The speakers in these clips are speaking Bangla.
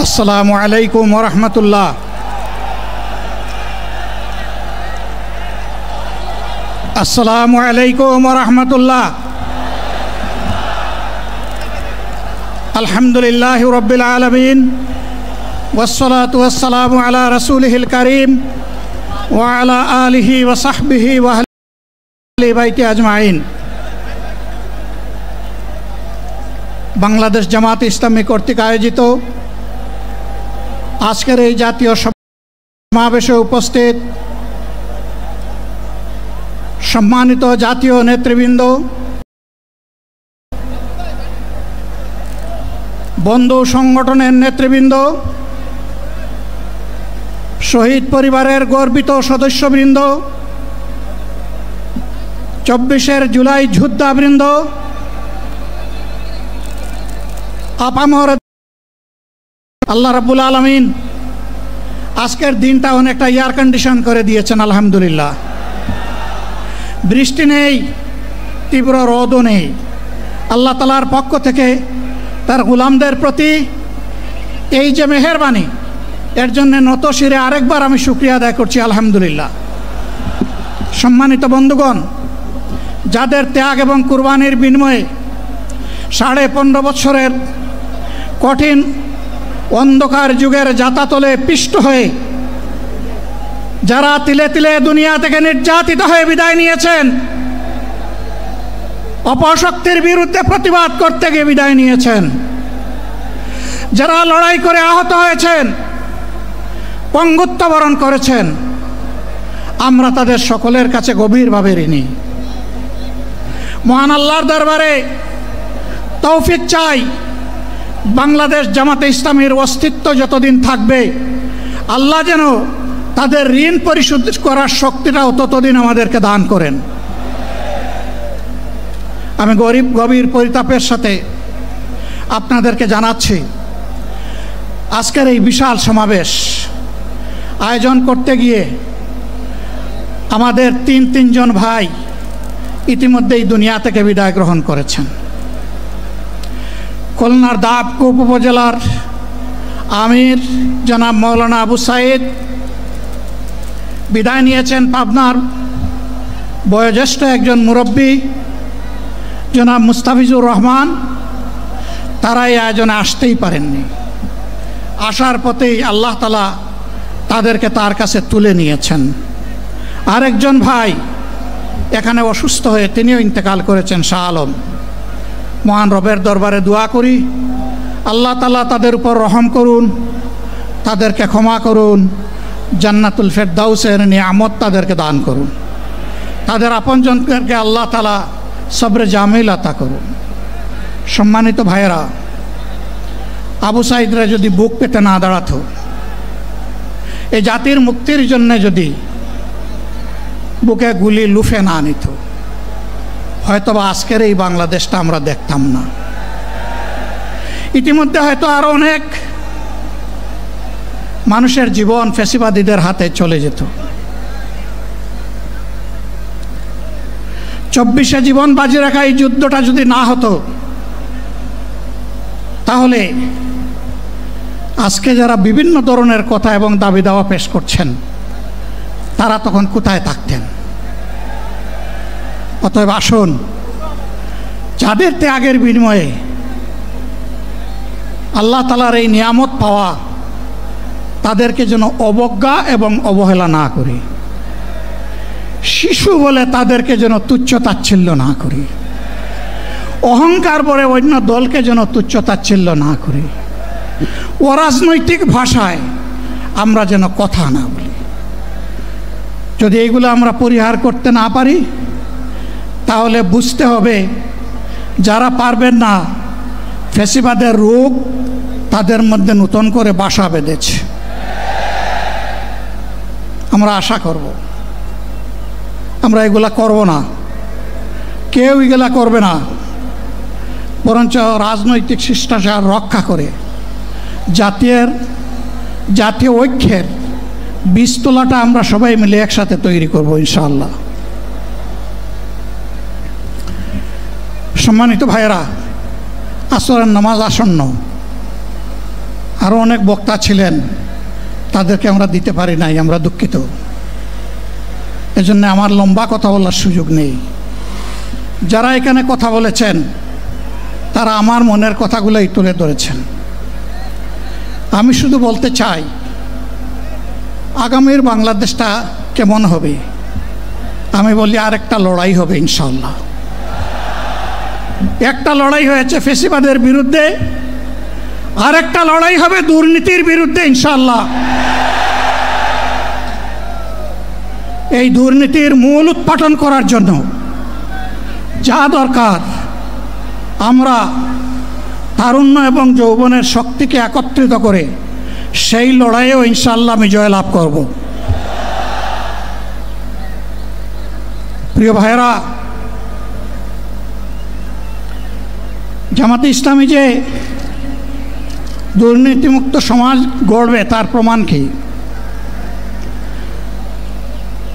আসসালামু আলাইকুম ওয়া রাহমাতুল্লাহ। আসসালামু আলাইকুম ওয়া রাহমাতুল্লাহ। আলহামদুলিল্লাহি রাব্বিল আলামিন ওয়াসসালাতু ওয়াসসালামু আলা রাসূলিহিল কারীম ওয়া আলা আলিহি ওয়া সাহবিহি ওয়া আহলি বাইতি আজমাইন। বাংলাদেশ জামাত ইসলামী কর্তৃক আয়োজিত আজকের এই জাতীয় সমাবেশে উপস্থিত সম্মানিত জাতীয় নেতৃবৃন্দ, বন্ধু সংগঠনের নেতৃবৃন্দ, শহীদ পরিবারের গর্বিত সদস্যবৃন্দ, 24 জুলাই যোদ্ধাবৃন্দ, আপামর আল্লাহ রাব্বুল আলামিন আজকের দিনটা অনেকটা এয়ার কন্ডিশন করে দিয়েছেন। আলহামদুলিল্লাহ, বৃষ্টি নেই, তীব্র রোদও নেই। আল্লাহ তাআলার পক্ষ থেকে তার গোলামদের প্রতি এই যে মেহেরবানি, এর জন্য নত শিরে আরেকবার আমি শুকরিয়া আদায় করছি। আলহামদুলিল্লাহ। সম্মানিত বন্ধুগণ, যাদের ত্যাগ এবং কুরবানির বিনিময়ে 15.5 বছরের কঠিন অন্ধকার যুগের যাতাতলে পিষ্ট হয়ে যারা তিলে তিলে দুনিয়া থেকে নির্যাতিত হয়ে বিদায় নিয়েছেন, অপশক্তির বিরুদ্ধে প্রতিবাদ করতে গিয়ে বিদায় নিয়েছেন, যারা লড়াই করে আহত হয়েছেন, পঙ্গুত্ব বরণ করেছেন, আমরা তাদের সকলের কাছে গভীরভাবে ঋণী। মহান আল্লাহর দরবারে তৌফিক চাই, বাংলাদেশ জামাতে ইসলামীর অস্তিত্ব যতদিন থাকবে আল্লাহ যেন তাদের ঋণ পরিশোধ করার শক্তিটাও ততদিন আমাদেরকে দান করেন। আমি গভীর পরিতাপের সাথে আপনাদেরকে জানাচ্ছি, আজকের এই বিশাল সমাবেশ আয়োজন করতে গিয়ে আমাদের তিনজন ভাই ইতিমধ্যেই দুনিয়া থেকে বিদায় গ্রহণ করেছেন। খুলনার দাবকুপ উপজেলার আমির জনাব মৌলানা আবু সাইদ বিদায় নিয়েছেন। পাবনার বয়োজ্যেষ্ঠ একজন মুরব্বী জনাব মুস্তাফিজুর রহমান, তারা এই আয়োজনে আসতেই পারেননি। আসার পথেই আল্লাহ তাআলা তাদেরকে তার কাছে তুলে নিয়েছেন। আরেকজন ভাই এখানে অসুস্থ হয়ে তিনিও ইন্তেকাল করেছেন, শাহ আলম। মহান রবের দরবারে দোয়া করি, আল্লাহ তাআলা তাদের উপর রহম করুন, তাদেরকে ক্ষমা করুন, জান্নাতুল ফেরদাউসের নিয়ামত তাদেরকে দান করুন, তাদের আপনজনকে আল্লাহ তাআলা সবরে জামিল আতা করুন। সম্মানিত ভাইয়েরা, আবু সাইদরা যদি বুক পেতে না দাঁড়াতো, এই জাতির মুক্তির জন্য যদি বুকে গুলি লুফে না নিত, হয়তোবা আজকের এই বাংলাদেশটা আমরা দেখতাম না। ইতিমধ্যে হয়তো আরো অনেক মানুষের জীবন ফ্যাসিবাদীদের হাতে চলে যেত। 24 জীবন বাজি রাখা এই যুদ্ধটা যদি না হতো, তাহলে আজকে যারা বিভিন্ন ধরনের কথা এবং দাবি দাওয়া পেশ করছেন, তারা তখন কোথায় থাকতেন? অতএব আসুন, যাদের ত্যাগের বিনিময়ে আল্লাহ তাআলার এই নিয়ামত পাওয়া, তাদেরকে যেন অবজ্ঞা এবং অবহেলা না করি। শিশু বলে তাদেরকে যেন তুচ্ছ তাচ্ছিল্য না করি। অহংকার বলে অন্য দলকে যেন তুচ্ছ তাচ্ছিল্য না করি। অরাজনৈতিক ভাষায় আমরা যেন কথা না বলি। যদি এইগুলো আমরা পরিহার করতে না পারি, তাহলে বুঝতে হবে যারা পারবেন না, ফ্যাসিবাদের রোগ তাদের মধ্যে নতুন করে বাসা বেঁধেছে। আমরা আশা করব আমরা এগুলা করব না, কেউ এগুলা করবে না, বরঞ্চ রাজনৈতিক শিষ্টাচার রক্ষা করে জাতীয় ঐক্যের বীজতলাটা আমরা সবাই মিলে একসাথে তৈরি করব ইনশাআল্লাহ। সম্মানিত ভাইয়েরা, আসরের নামাজ আসন্ন। আরও অনেক বক্তা ছিলেন, তাদেরকে আমরা দিতে পারি নাই, আমরা দুঃখিত। এজন্য আমার লম্বা কথা বলার সুযোগ নেই। যারা এখানে কথা বলেছেন তারা আমার মনের কথাগুলোই তুলে ধরেছেন। আমি শুধু বলতে চাই, আগামীর বাংলাদেশটা কেমন হবে? আমি বলি আরেকটা লড়াই হবে ইনশাআল্লাহ। একটা লড়াই হয়েছে ফ্যাসিবাদের বিরুদ্ধে, আরেকটা লড়াই হবে দুর্নীতির বিরুদ্ধে ইনশাআল্লাহ। এই দুর্নীতির মূল উৎপাটন করার জন্য যা দরকার, আমরা তারুণ্য এবং যৌবনের শক্তিকে একত্রিত করে সেই লড়াইয়েও ইনশাআল্লাহ আমি জয়লাভ করব। প্রিয় ভাইয়েরা, জামাতে ইসলামী যে দুর্নীতিমুক্ত সমাজ গড়বে তার প্রমাণ কি?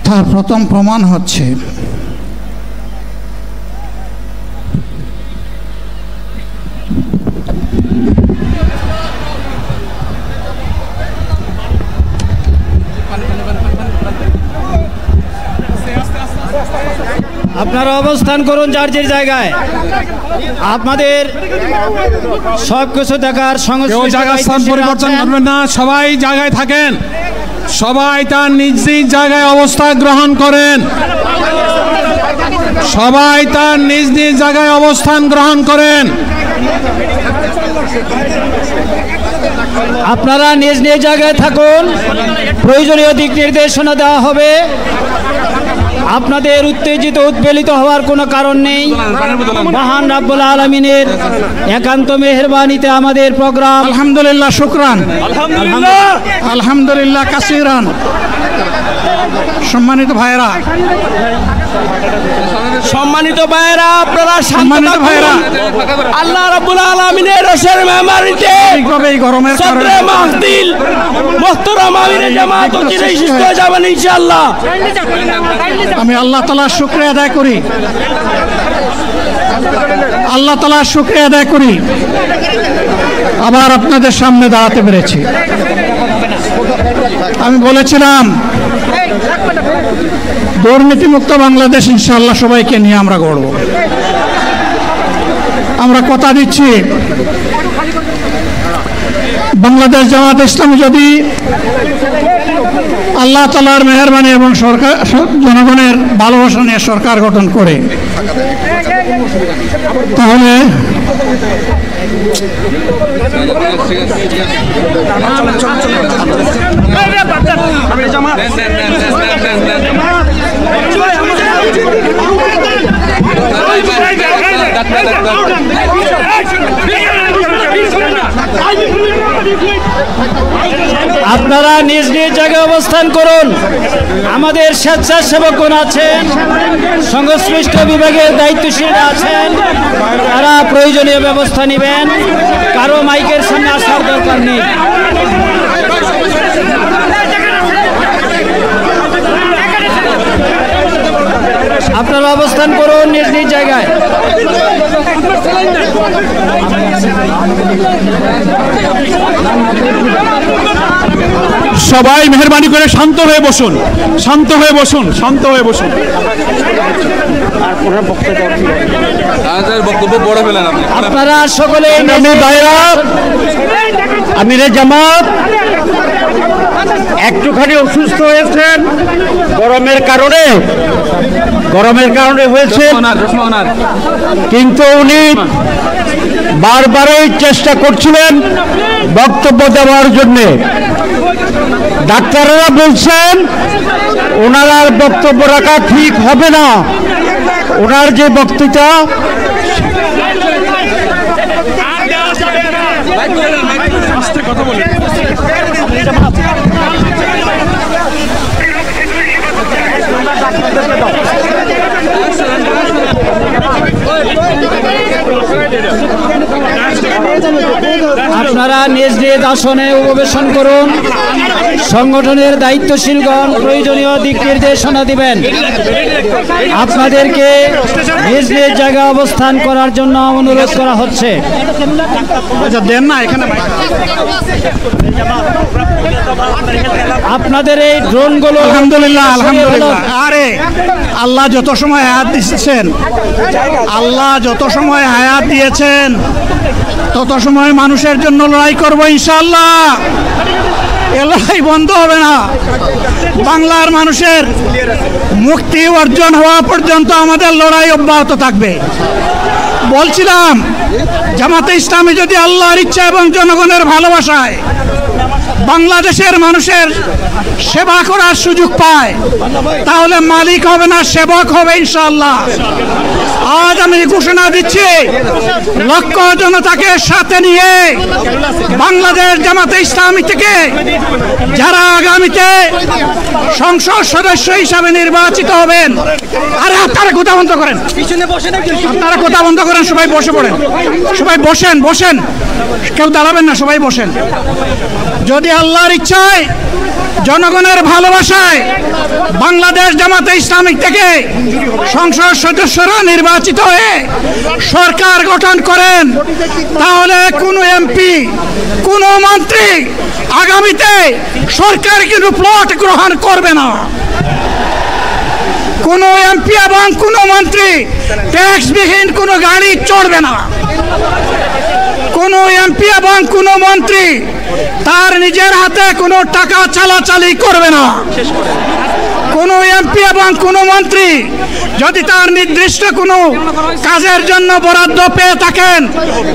তার প্রথম প্রমাণ হচ্ছে আপনারা অবস্থান করুন যার যে জায়গায়। আপনাদের সব কিছু দেখার জায়গার স্থান পরিবর্তন করবেন না, সবাই জায়গায় থাকেন, সবাই তার নিজ নিজ জায়গায় অবস্থান গ্রহণ করেন, সবাই তার নিজ নিজ জায়গায় অবস্থান গ্রহণ করেন। আপনারা নিজ নিজ জায়গায় থাকুন, প্রয়োজনীয় দিক নির্দেশনা দেওয়া হবে। আপনাদের উত্তেজিত উদ্বেলিত হওয়ার কোনো কারণ নেই। মহান রাব্বুল আলামিনের একান্ত মেহেরবানিতে আমাদের প্রোগ্রাম আলহামদুলিল্লাহ, শুকরান, আলহামদুলিল্লাহ কাসিরান। সম্মানিত ভাইয়েরা, আপনারা সম্মানিত ভাইয়েরা, আল্লাহ রাব্বুল আলামিনের রসের মেহমানিতে ঠিকভাবে এই গরমের কারণে মাহফিল মুহতারাম আমিরে জামাত অচিরেই সুস্থ হয়ে যাবেন ইনশাআল্লাহ। আমি আল্লাহ তাআলার শুকরিয়া আদায় করি, আল্লাহ তাআলার শুকরিয়া আদায় করি আবার আপনাদের সামনে দাঁড়াতে পেরেছি। আমি বলেছিলাম দুর্নীতিমুক্ত বাংলাদেশ ইনশাআল্লাহ সবাইকে নিয়ে আমরা গড়ব। আমরা কথা দিচ্ছি, বাংলাদেশ জামাত ইসলামী যদি আল্লাহ তাআলার মেহেরবানি এবং সরকার জনগণের ভালোবাসা নিয়ে সরকার গঠন করে, তাহলে আপনারা নিজ নিজ জায়গায় অবস্থান করুন। আমাদের স্বেচ্ছাসেবকগণ আছেন, সংশ্লিষ্ট বিভাগের দায়িত্বশীলরা আছেন, তারা প্রয়োজনীয় ব্যবস্থা নেবেন। কারো মাইকের সামনে আসার দরকার নেই। আপনারা অবস্থান করুন নিজ নিজ জায়গায়। সবাই মেহেরবানি করে শান্ত হয়ে বসুন, শান্ত হয়ে বসুন, শান্ত হয়ে বসুন। আপনারা সকলে আমিরে জামাত একটুখানি অসুস্থ হয়েছেন, গরমের কারণে হয়েছে, কিন্তু উনি বারবারই চেষ্টা করছিলেন বক্তব্য দেওয়ার জন্য। ডাক্তাররা বলছেন ওনার আর বক্তব্য রাখা ঠিক হবে না। ওনার যে বক্তৃতা আপনারা নিজ নিজ আসনে উপবেশন করুন। সংগঠনের দায়িত্বশীলগণ প্রয়োজনীয় দিক নির্দেশনা দিবেন। আপনাদেরকে নিজ নিজ জায়গায় অবস্থান করার জন্য অনুরোধ করা হচ্ছে। দেন না এখানে আপনাদের এই ড্রোনগুলো আলহামদুলিল্লাহ আলহামদুলিল্লাহ। আরে আল্লাহ যত সময় হায়াত দিয়েছেন, আল্লাহ যত সময় হায়াত দিয়েছেন তত সময় মানুষের জন্য লড়াই করবো ইনশাআল্লাহ। এ লড়াই বন্ধ হবে না। বাংলার মানুষের মুক্তি অর্জন হওয়া পর্যন্ত আমাদের লড়াই অব্যাহত থাকবে। বলছিলাম জামাতে ইসলামী যদি আল্লাহর ইচ্ছা এবং জনগণের ভালোবাসায় বাংলাদেশের মানুষের সেবা করার সুযোগ পায় তাহলে মালিক হবে না, সেবক হবে ইনশাআল্লাহ। আজ আমি ঘোষণা দিচ্ছি, লক্ষ জনতাকে সাথে নিয়ে বাংলাদেশ জামাতে ইসলামী থেকে যারা আগামীতে সংসদ সদস্য হিসাবে নির্বাচিত হবেন, আরে আপনারা কথা বন্ধ করেন, আপনারা কথা বন্ধ করেন, সবাই বসে পড়েন, সবাই বসেন বসেন, কেউ দাঁড়াবেন না, সবাই বসেন। যদি আল্লাহর ইচ্ছায় জনগণের ভালোবাসায় বাংলাদেশ জামাতে ইসলামী থেকে সংসদ সদস্যরা নির্বাচিত হয়ে সরকার গঠন করেন তাহলে কোনো এমপি, কোনো মন্ত্রী আগামীতে সরকার কিন্তু প্লট গ্রহণ করবে না। কোনো এমপি এবং কোনো মন্ত্রী ট্যাক্সবিহীন কোনো গাড়ি চড়বে না। কোনো এমপি এবং কোনো মন্ত্রী তার নিজের হাতে কোনো টাকা চালাচালি করবে না। কোনো এমপি এবং কোনো মন্ত্রী যদি তার নির্দিষ্ট কোনো কাজের জন্য বরাদ্দ পেয়ে থাকেন,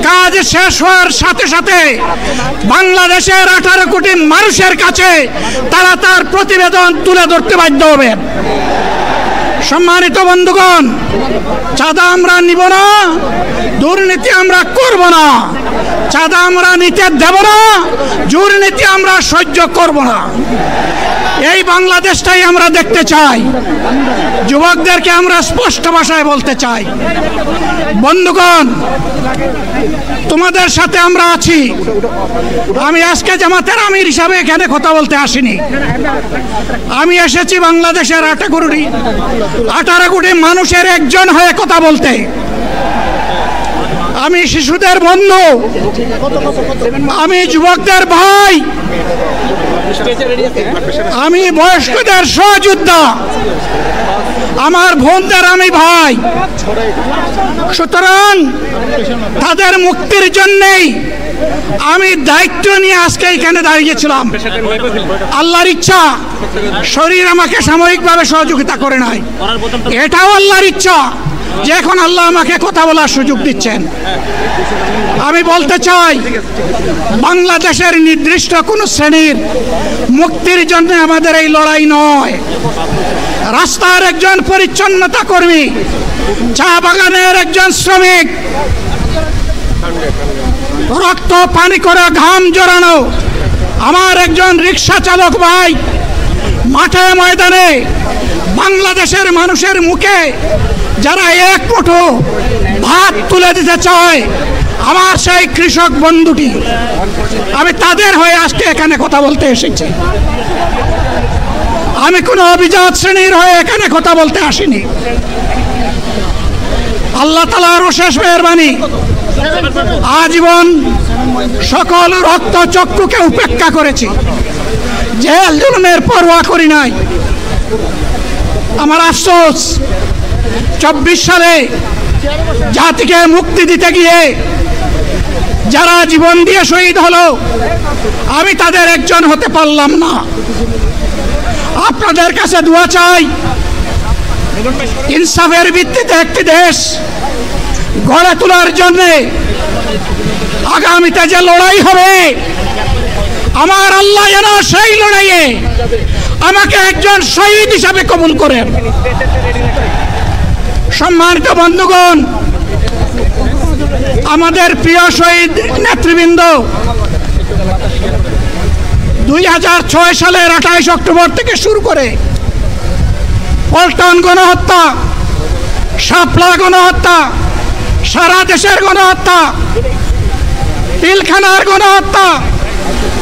কাজ শেষ হওয়ার সাথে সাথে বাংলাদেশের 18 কোটি মানুষের কাছে তারা তার প্রতিবেদন তুলে ধরতে বাধ্য হবেন। সম্মানিত বন্ধুগণ, চাঁদা আমরা নিব না, দুর্নীতি আমরা করব না, চাঁদা আমরা নিতে দেব না, দুর্নীতি আমরা সহ্য করব না। এই বাংলাদেশটাই আমরা দেখতে চাই। যুবকদেরকে আমরা স্পষ্ট ভাষায় বলতে চাই, বন্ধুগণ তোমাদের সাথে আমরা আছি। আমি আজকে জামাতের আমির হিসাবে এখানে কথা বলতে আসিনি। আমি এসেছি বাংলাদেশের 18 কোটি মানুষের একজন হয়ে কথা বলতে। আমি শিশুদের বন্ধু, আমি যুবকদের ভাই, আমি বয়স্কদের সহযোদ্ধা, আমার বোনদের আমি ভাই। সুতরাং তাদের মুক্তির জন্যেই আমি দায়িত্ব নিয়ে আজকে এখানে দাঁড়িয়েছিলাম। আল্লাহর ইচ্ছা শরীর আমাকে সাময়িকভাবে সহযোগিতা করে নাই, এটাও আল্লাহর ইচ্ছা যে এখন আল্লাহ আমাকে কথা বলার সুযোগ দিচ্ছেন। আমি বলতে চাই, বাংলাদেশের নির্দিষ্ট কোনো শ্রেণীর মুক্তির জন্য আমাদের এই লড়াই নয়। রাস্তার একজন পরিচ্ছন্নতা কর্মী, চা বাগানের একজন শ্রমিক, রক্ত পানি করে ঘাম জড়ানো আমার একজন রিক্সা চালক ভাই মাঠে ময়দানে বাংলাদেশের মানুষের মুখে যারা এক মুঠো ভাত তুলে দিতে চায়, আমার সেই কৃষক বন্ধুটি, আমি তাদের হয়ে আজকে এখানে কথা বলতে এসেছি। আমি কোনো অভিজাত শ্রেণীর হয়ে এখানে কথা বলতে আসিনি। আল্লাহ তাআলার অশেষ মেহেরবানি, আজীবন সকল রক্ত চক্ষুকে উপেক্ষা করেছি, জেল জুলুমের পরোয়া করি নাই। আমার আফসোস, 24 সালে জাতিকে মুক্তি দিতে গিয়ে যারা জীবন দিয়ে শহীদ হলো, আমি তাদের একজন হতে পারলাম না। আপনাদের কাছে দোয়া চাই, ইনসাফের ভিত্তিতে একটি দেশ গড়ে তোলার জন্য আগামীতে যে লড়াই হবে, আমার আল্লাহ যেন সেই লড়াইয়ে আমাকে একজন শহীদ হিসাবে কবুল করেন। সম্মানিত বন্ধুগণ, আমাদের প্রিয় শহীদ নেতৃবৃন্দ 2006 সালের 28 অক্টোবর থেকে শুরু করে পল্টন গণহত্যা, শাপলা গণহত্যা, সারা দেশের গণহত্যা, পিলখানার গণহত্যা,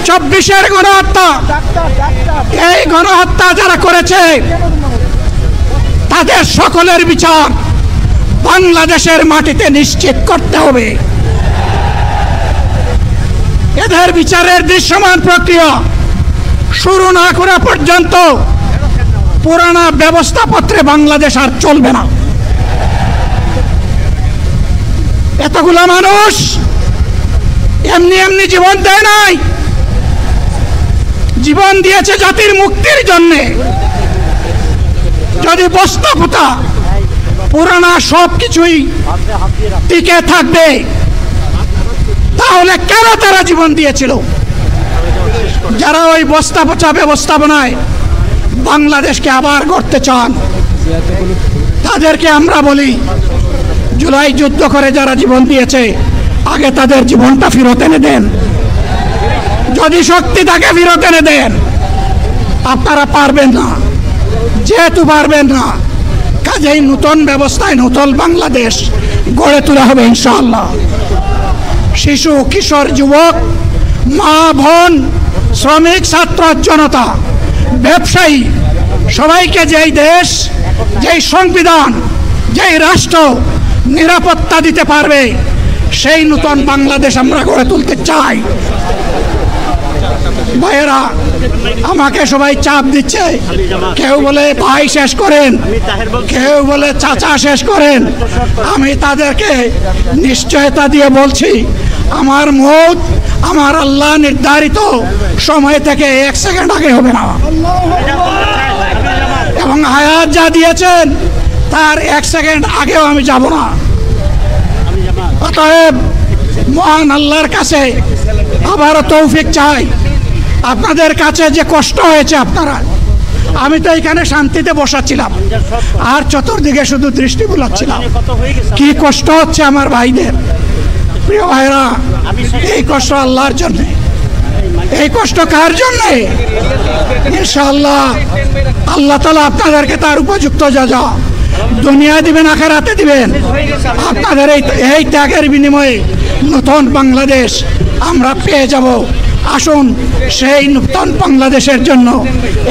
24-এর গণহত্যা, এই গণহত্যা যারা করেছে তাদের সকলের বিচার বাংলাদেশের মাটিতে নিশ্চিত করতে হবে। এদের বিচারের দৃশ্যমান প্রক্রিয়া শুরু না করা পর্যন্ত পুরানা ব্যবস্থাপত্রে বাংলাদেশ আর চলবে না। এতগুলো মানুষ এমনি এমনি জীবন দেয় নাই, জীবন দিয়েছে জাতির মুক্তির জন্য। যদি বস্তাপোতা পুরানা সবকিছুই টিকে থাকবে তাহলে কেন তারা জীবন দিয়েছিল? যারা ওই বস্তাপচা ব্যবস্থাপনায় বাংলাদেশকে আবার গড়তে চান তাদেরকে আমরা বলি, জুলাই যুদ্ধ করে যারা জীবন দিয়েছে আগে তাদের জীবনটা ফেরত এনে দেন। যদি শক্তি তাকে ফেরত এনে দেন, আপনারা পারবেন না, যেহেতু পারবেন না কাজেই নতুন ব্যবস্থায় নতুন বাংলাদেশ গড়ে তোলা হবে ইনশাআল্লাহ। শিশু, কিশোর, যুবক, মা, বোন, শ্রমিক, ছাত্র, জনতা, ব্যবসায়ী সবাইকে যেই দেশ, যেই সংবিধান, যেই রাষ্ট্র নিরাপত্তা দিতে পারবে সেই নতুন বাংলাদেশ আমরা গড়ে তুলতে চাই। ভাইয়েরা, আমাকে সবাই চাপ দিচ্ছে, কেউ বলে ভাই শেষ করেন, কেউ বলে চাচা শেষ করেন। আমি তাদেরকে নিশ্চয়তা দিয়ে বলছি, আমার মৌত আমার আল্লাহ নির্ধারিত সময় থেকে 1 সেকেন্ড আগে হবে না, এবং হায়াত যা দিয়েছেন তার 1 সেকেন্ড আগেও আমি যাব না। অতএব মহান আল্লাহর কাছে আবারও তৌফিক চাই। আপনাদের কাছে যে কষ্ট হয়েছে আপনারা, আমি তো এখানে শান্তিতে বসাচ্ছিলাম আর চতুর্দিকে শুধু দৃষ্টি বুলাচ্ছিলাম, কি কষ্ট হচ্ছে আমার ভাইদের। প্রিয় ভাইরা, এই কষ্ট আল্লাহর জন্যে। এই কষ্ট কার জন্যে? ইনশাআল্লাহ আল্লাহ তাআলা আপনাদেরকে তার উপযুক্ত যা দুনিয়ায় দিবেন, আখিরাতে দিবেন। আপনাদের এই ত্যাগের বিনিময়ে নতুন বাংলাদেশ আমরা পেয়ে যাব। আসুন সেই নতুন বাংলাদেশের জন্য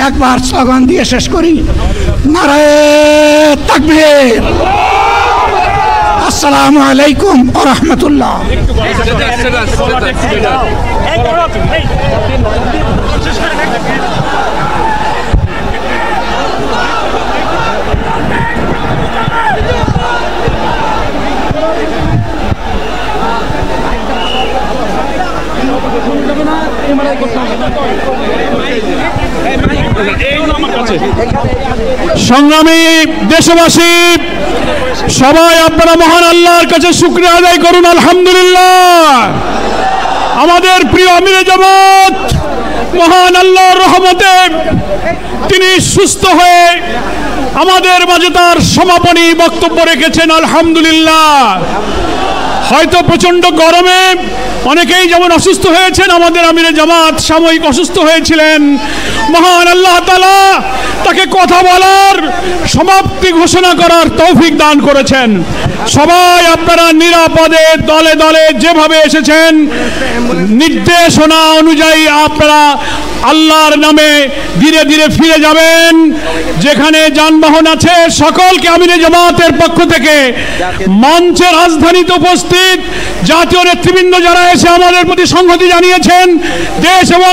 একবার স্লোগান দিয়ে শেষ করি, নারায়ে তাকবীর। আসসালামু আলাইকুম ওয়া রাহমাতুল্লাহ। সংগ্রামী দেশবাসী, সবাই আপনারা মহান আল্লাহর কাছে শুকরিয়া আদায় করুন। আলহামদুলিল্লাহ, আমাদের প্রিয় আমিরে জামাত মহান আল্লাহর রহমতে তিনি সুস্থ হয়ে আমাদের মাঝে তার সমাপনী বক্তব্য রেখেছেন। আলহামদুলিল্লাহ। হয়তো প্রচন্ড গরমে অনেকেই যেমন অসুস্থ হয়েছেন, আমাদের আমিরে জামাত সাময়িক অসুস্থ হয়েছিলেন। মহান আল্লাহ তাআলা তাকে কথা বলার, সমাপ্তি ঘোষণা করার তৌফিক দান করেছেন। সবাই আপনারা নিরাপদে দলে দলে যেভাবে এসেছেন নির্দেশনা অনুযায়ী আপনারা আল্লাহর নামে ধীরে ধীরে ফিরে যাবেন। যেখানে যানবাহন আছে সকলকে আমিরে জামাতের পক্ষ থেকে মঞ্চের রাজধানীতে উপস্থিত জাতীয় নেতৃবৃন্দ যারা এসে আমাদের প্রতি সংহতি জানিয়েছেন, দেশ এবং